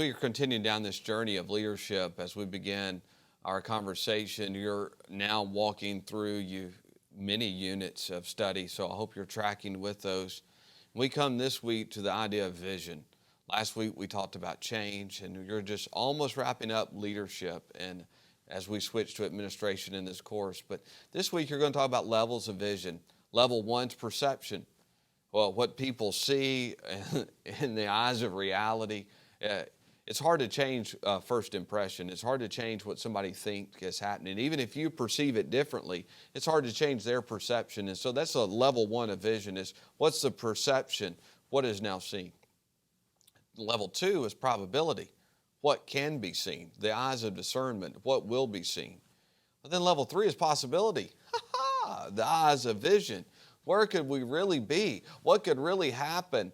we are continuing down this journey of leadership, as we begin our conversation, you're now walking through many units of study, so I hope you're tracking with those. We come this week to the idea of vision. Last week we talked about change, and you're just almost wrapping up leadership and as we switch to administration in this course. But this week you're going to talk about levels of vision. Level one's perception. Well, what people see in the eyes of reality. It's hard to change first impression. It's hard to change what somebody thinks is happening. Even if you perceive it differently, it's hard to change their perception. And so that's a level one of vision, is what's the perception? What is now seen? Level two is probability. What can be seen? The eyes of discernment. What will be seen? But then level three is possibility. The eyes of vision. Where could we really be? What could really happen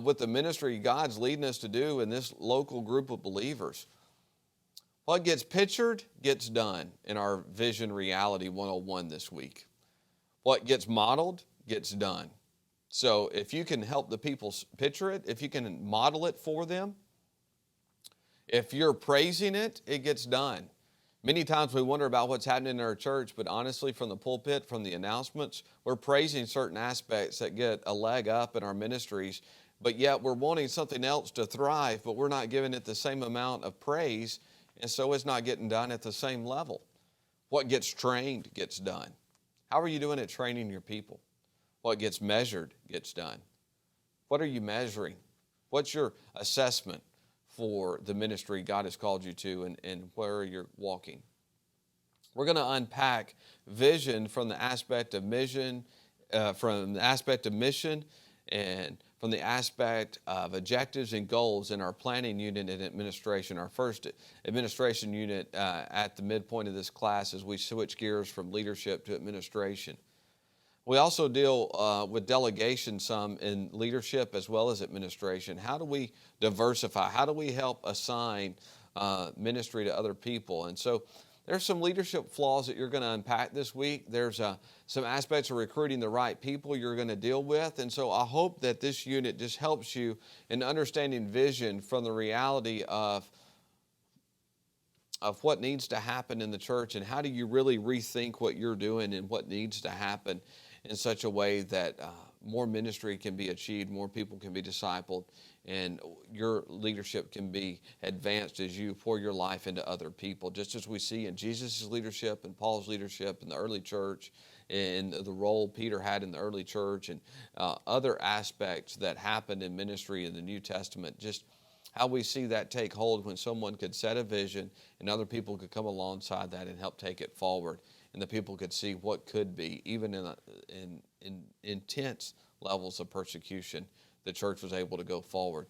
with the ministry God's leading us to do in this local group of believers? What gets pictured gets done in our Vision Reality 101 this week. What gets modeled gets done. So if you can help the people picture it, if you can model it for them, if you're praising it, it gets done. Many times we wonder about what's happening in our church, but honestly, from the pulpit, from the announcements, we're praising certain aspects that get a leg up in our ministries, but yet we're wanting something else to thrive, but we're not giving it the same amount of praise, and so it's not getting done at the same level. What gets trained gets done. How are you doing at training your people? What gets measured gets done. What are you measuring? What's your assessment for the ministry God has called you to, and where you're walking? We're going to unpack vision from the aspect of mission, and from the aspect of objectives and goals in our planning unit and administration. Our first administration unit at the midpoint of this class, as we switch gears from leadership to administration. We also deal with delegation some in leadership as well as administration. How do we diversify? How do we help assign ministry to other people? And so there's some leadership flaws that you're going to unpack this week. There's some aspects of recruiting the right people you're going to deal with. And so I hope that this unit just helps you in understanding vision from the reality of what needs to happen in the church, and how do you really rethink what you're doing and what needs to happen in such a way that more ministry can be achieved, more people can be discipled, and your leadership can be advanced as you pour your life into other people, just as we see in Jesus' leadership and Paul's leadership in the early church, and the role Peter had in the early church, and other aspects that happened in ministry in the New Testament. Just how we see that take hold when someone could set a vision and other people could come alongside that and help take it forward, and the people could see what could be. Even in intense levels of persecution, the church was able to go forward.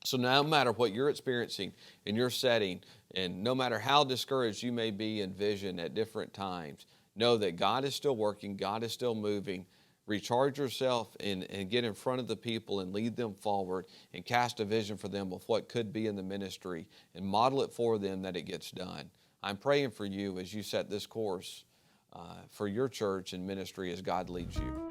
So no matter what you're experiencing in your setting, and no matter how discouraged you may be in vision at different times, know that God is still working, God is still moving. Recharge yourself and get in front of the people and lead them forward and cast a vision for them of what could be in the ministry and model it for them that it gets done. I'm praying for you as you set this course for your church and ministry as God leads you.